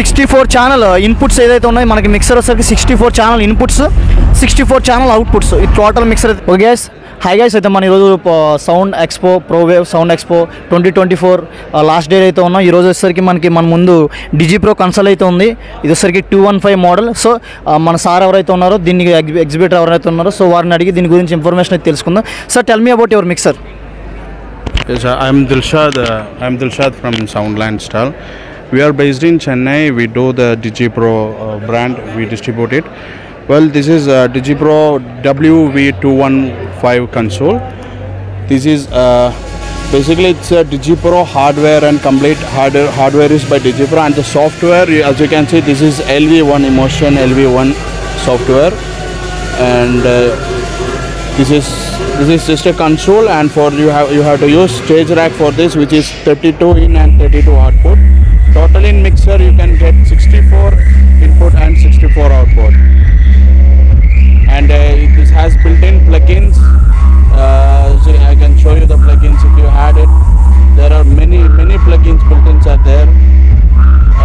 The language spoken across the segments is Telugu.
64 ఛానల్ ఇన్పుట్స్ ఏదైతే ఉన్నాయో మనకి మిక్సర్ వచ్చేసరికి 64 ఛానల్ ఇన్పుట్స్ 64 ఛానల్ అవుట్పుట్స్ ఈ total mixer. Okay guys, hi guys, అయితే మన ఈరోజు sound expo Prowave sound expo 2024 last day అయితే ఉన్నాం. ఈరోజు వచ్చేసరికి మన ముందు డిజిప్రో కన్సోల్ అయితే ఉంది. ఇది వచ్చేసరికి 215 మోడల్. సో మన సార్ ఎవరైతే ఉన్నారో దీనికి ఎగ్జిబిటర్ ఎవరైతే ఉన్నారో సో వారిని అడిగి దీని గురించి ఇన్ఫర్మేషన్ అయితే తెలుసుకుందాం. Sir, tell me about your mixer. Yes, I'm Dilshad from Soundland Stall. We are based in Chennai. We do the DigiPro brand. We distribute it. Well, this is DigiPro WV215 console. This is basically it's a DigiPro hardware and complete hardware is by DigiPro, and the software, as you can see, this is LV1 Emotion LV1 software, and this is just a console, and for you have to use stage rack for this, which is 32 in and 32 output. Total in mixer you can get 64 input and 64 output, and this has built-in plugins. So I can show you the plugins if you had it. There are many plugins built-ins are there,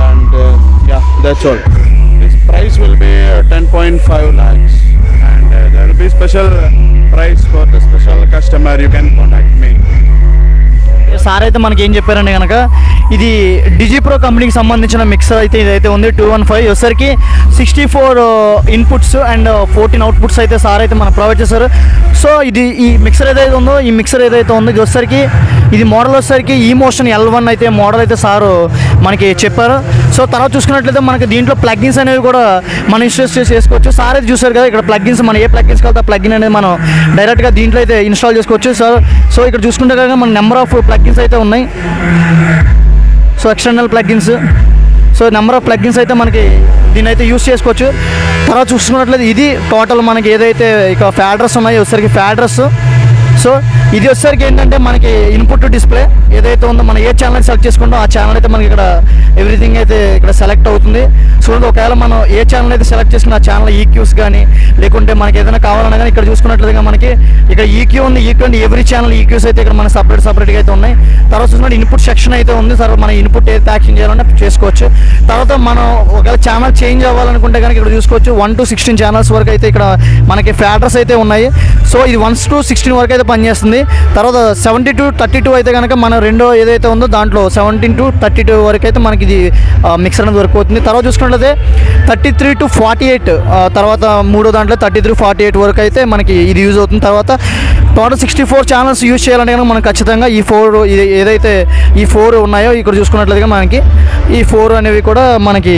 and yeah, that's all. This price will be 10.5 lakhs, and there will be special price for the special customer. You can contact me. Sir అయితే మనకి ఏం చెప్పారండి కనుక, ఇది డిజిప్రో కంపెనీకి సంబంధించిన మిక్సర్ అయితే ఇదైతే ఉంది 215. వచ్చేసరికి 64 ఇన్పుట్స్ అండ్ 14 అవుట్పుట్స్ అయితే సార్ అయితే మనకు ప్రొవైడ్ చేశారు. సో ఈ మిక్సర్ ఏదైతే ఉందో ఇది వచ్చేసరికి ఇది మోడల్ వచ్చేసరికి ఈమోషన్ L1 అయితే మోడల్ అయితే సారు మనకి చెప్పారు. సో తర్వాత చూసుకున్నట్లయితే మనకి దీంట్లో ప్లగ్గిన్స్ అనేవి కూడా మనం ఇన్స్టాల్ చేసుకోవచ్చు. సార్ అయితే చూసారు కదా, ఇక్కడ ప్లగ్గిన్స్ మనం ఏ ప్లగ్గిన్స్ కలితే ఆ ప్లగ్గిన్ అనేది మనం డైరెక్ట్గా దీంట్లో అయితే ఇన్స్టాల్ చేసుకోవచ్చు. సో ఇక్కడ చూసుకుంటే కనుక మన నెంబర్ ఆఫ్ ప్లగ్గిన్స్ అయితే ఉన్నాయి. So external plugins, so number of plugins అయితే మనకి దీన్ని అయితే యూస్ చేసుకోవచ్చు. తర్వాత చూసుకున్నట్లయితే ఇది టోటల్ మనకి ఏదైతే ఇక ఫ్యాడ్రస్ ఉన్నాయో వచ్చేసరికి ఫ్యాడ్రస్. సో ఇది వచ్చేసరికి ఏంటంటే మనకి ఇన్పుట్ డిస్ప్లే ఏదైతే ఉందో మనం ఏ ఛానల్ సెలెక్ట్ చేసుకుంటాం ఆ ఛానల్ అయితే మనకి ఇక్కడ ఎవ్రీథింగ్ అయితే ఇక్కడ సెలెక్ట్ అవుతుంది. చూడండి, ఒకవేళ మనం ఏ ఛానల్ అయితే సెలెక్ట్ చేసుకున్న ఆ ఛానల్ ఈక్యూస్ కానీ లేకుంటే మనకి ఏదైనా కావాలన్నా కానీ ఇక్కడ చూసుకున్నట్లుగా మనకి ఇక్కడ ఈక్యూ ఉంది. అండ్ ఎవ్రీ ఛానల్ ఈక్యూస్ అయితే ఇక్కడ మనకి సపరేట్గా అయితే ఉన్నాయి. తర్వాత చూసుకుంటే ఇన్పుట్ సెక్షన్ అయితే ఉంది. సార్ మన ఇన్పుట్ ఏదైతే యాక్షన్ చేయాలంటే చేసుకోవచ్చు. తర్వాత మనం ఒకవేళ ఛానల్ చేంజ్ అవ్వాలనుకుంటే కనుక ఇక్కడ చూసుకోవచ్చు 1 to 16 ఛానల్స్ వరకు అయితే ఇక్కడ మనకి ఫ్యాడ్రస్ అయితే ఉన్నాయి. సో ఇది 1 to 16 వరకు అయితే పనిచేస్తుంది. తర్వాత 70 to 32 అయితే కనుక మన రెండో ఏదైతే ఉందో దాంట్లో 17 to 32 వరకు అయితే మనకి ఇది మిక్సర్ అనేది వర్క్ అవుతుంది. తర్వాత చూసుకున్నట్లయితే 33 to 48 తర్వాత మూడో దాంట్లో 33-48 వరకు అయితే మనకి ఇది యూజ్ అవుతుంది. తర్వాత టోటల్ 64 ఛానల్స్ యూజ్ చేయాలంటే కనుక మనం ఖచ్చితంగా ఈ 4 ఏదైతే ఈ 4 ఉన్నాయో ఇక్కడ చూసుకున్నట్లయితే మనకి ఈ 4 అనేవి కూడా మనకి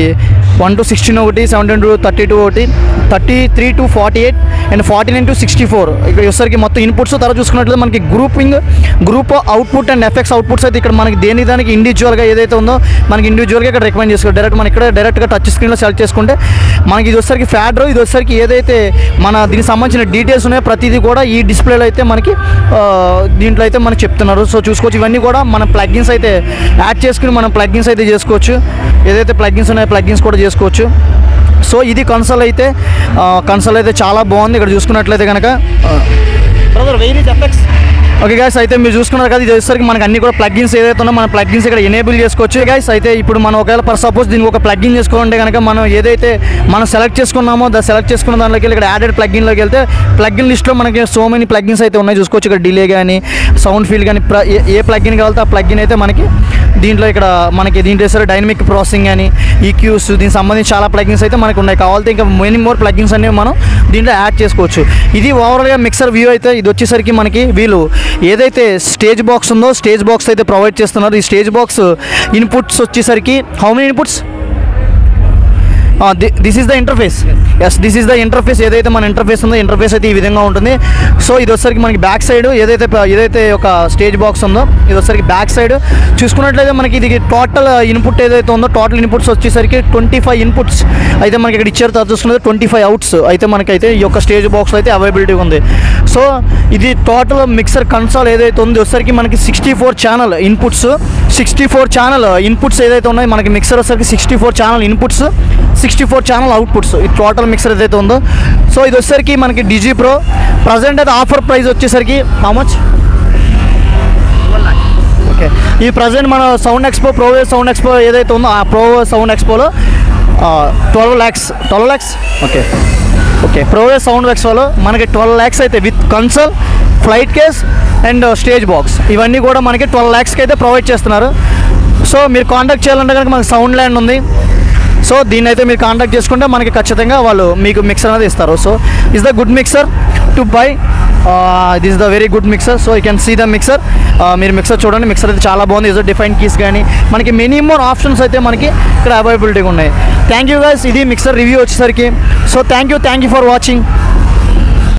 1 to 16 ఒకటి, 17 to 32 ఒకటి, 33 to 48 అండ్ 49 to 64 ఇక్కడ వచ్చేసరికి మొత్తం ఇన్పుట్స్. తర్వాత చూసుకున్నట్లయితే మనకి group output and effects outputs అయితే ఇక్కడ మనకి దానికి ఇండివిజువల్గా ఏదైతే ఉందో మనకి ఇండివిజువల్గా ఇక్కడ రికమెండ్ చేసుకోవాలి. మనం ఇక్కడ డైరెక్ట్గా టచ్ స్క్రీన్లో సెలెక్ట్ చేసుకుంటే మనకి ఇది వచ్చేసరికి ఫ్యాడ్రో, ఇది వచ్చేసరికి ఏదైతే మన దీనికి సంబంధించిన డీటెయిల్స్ ఉన్నాయో ప్రతిదీ కూడా ఈ డిస్ప్లేలో అయితే మనకి దీంట్లో అయితే మనకి చెప్తున్నారు. సో చూసుకోవచ్చు, ఇవన్నీ కూడా మన ప్లగ్గిన్స్ అయితే యాడ్ చేసుకుని మనం ప్లగ్గిన్స్ అయితే చేసుకోవచ్చు. ఏదైతే ప్లగ్గిన్స్ ఉన్నాయో ప్లగ్గిన్స్ కూడా చేసుకోవచ్చు. సో ఇది కన్సోల్ అయితే చాలా బాగుంది. ఇక్కడ చూసుకున్నట్లయితే కనుక ఓకే గైస్, అయితే మీరు చూసుకున్నారు కదా, ఇది వచ్చేసరికి మనకి అన్ని కూడా ప్లగ్గిన్స్ ఏదైతే ఉన్నా మన ప్లగ్గిన్స్ ఇక్కడ ఎనేబుల్ చేసుకోవచ్చు. గైస్ అయితే ఇప్పుడు మనం ఒకవేళ ఫర్ సపోజ్ దీనికి ఒక ప్లగ్గిన్ చేసుకోవాలంటే కనుక మనం ఏదైతే మనం సెలెక్ట్ చేసుకున్నామో సెలెక్ట్ చేసుకున్న దాంట్లోకి వెళ్ళి ఇక్కడ యాడెడ్ ప్లగ్గిన్లోకి వెళ్తే ప్లగ్గిన్ లిస్ట్లో మనకి సో మెనీ ప్లగ్గిన్స్ అయితే ఉన్నాయి. చూసుకోవచ్చు ఇక్కడ డిలే కానీ సౌండ్ ఫీల్ కానీ ఏ ప్లగ్గిన్ కావాలితే ఆ ప్లగ్గిన్ అయితే మనకి దీంట్లో మనకి దీంట్లో డైనమిక్ ప్రాసెసింగ్ కానీ ఈక్యూస్ దీనికి సంబంధించి చాలా ప్లగ్గిన్స్ అయితే మనకు ఉన్నాయి. కావాలంటే ఇంకా మెనీ మోర్ ప్లగ్గిన్స్ అనేవి మనం దీంట్లో యాడ్ చేసుకోవచ్చు. ఇది ఓవరాల్గా మిక్సర్ వ్యూ అయితే ఇది వచ్చేసరికి మనకి వీళ్ళు ఏదైతే స్టేజ్ బాక్స్ ఉందో స్టేజ్ బాక్స్ అయితే ప్రొవైడ్ చేస్తున్నారు. ఈ స్టేజ్ బాక్స్ ఇన్పుట్స్ వచ్చేసరికి how many inputs this is the interface. This is the interface. ఏదైతే మన ఇంటర్ఫేస్ ఉందో ఇంటర్ఫేస్ అయితే ఈ విధంగా ఉంటుంది. సో ఇది వచ్చేసరికి మనకి బ్యాక్ సైడ్ ఏదైతే ఒక స్టేజ్ బాక్స్ ఉందో ఇది వచ్చేసరికి బ్యాక్ సైడ్ చూసుకున్నట్లయితే మనకి ఇది టోటల్ ఇన్పుట్ ఏదైతే ఉందో టోటల్ ఇన్పుట్స్ వచ్చేసరికి 25 ఇన్పుట్స్ అయితే మనకి ఇక్కడ ఇచ్చారు. తర్వాత చూసుకున్నది 25 అవుట్స్ అయితే మనకైతే ఈ యొక్క స్టేజ్ బాక్స్ అయితే అవైలబిలిటీ ఉంది. సో ఇది టోటల్ మిక్సర్ కన్సోల్ ఏదైతే ఉందో వచ్చేసరికి మనకి 64 ఛానల్ ఇన్పుట్స్ ఏదైతే ఉన్నాయో మనకి మిక్సర్ వచ్చేసరికి 64 ఛానల్ ఇన్పుట్స్ 64 ఛానల్ అవుట్పుట్స్ ఈ టోటల్ మిక్సర్ ఏదైతే ఉందో. సో ఇది వచ్చేసరికి మనకి డిజిప్రో ప్రజెంట్ అయితే ఆఫర్ ప్రైస్ వచ్చేసరికి హౌ మచ్ ఓకే, ఈ ప్రజెంట్ మన sound expo Prowave sound expo ఏదైతే ఉందో ఆ ప్రోవేవ్ సౌండ్ ఎక్స్పోలో 12 lakhs okay okay, Prowave sound ఎక్స్పోలో మనకి 12 lakhs అయితే with console, flight case and stage box ఇవన్నీ కూడా మనకి 12 lakhsకి అయితే ప్రొవైడ్ చేస్తున్నారు. సో మీరు కాంటాక్ట్ చేయాలంటే కనుక మనకి సౌండ్ ల్యాండ్ ఉంది. సో దీన్ని అయితే మీరు కాంటాక్ట్ చేసుకుంటే మనకి ఖచ్చితంగా వాళ్ళు మీకు మిక్సర్ అనేది ఇస్తారు. So is the good mixer to buy, this is the very good mixer. So you can see the mixer. మీరు మిక్సర్ చూడండి, మిక్సర్ అయితే చాలా బాగుంది. ఇస్ డిఫైన్ కీస్ కానీ మనకి మెనీ మోర్ ఆప్షన్స్ అయితే మనకి ఇక్కడ అవైలబిలిటీగా ఉన్నాయి. థ్యాంక్ యూ గైస్, ఇది మిక్సర్ రివ్యూ వచ్చేసరికి. So thank you for watching.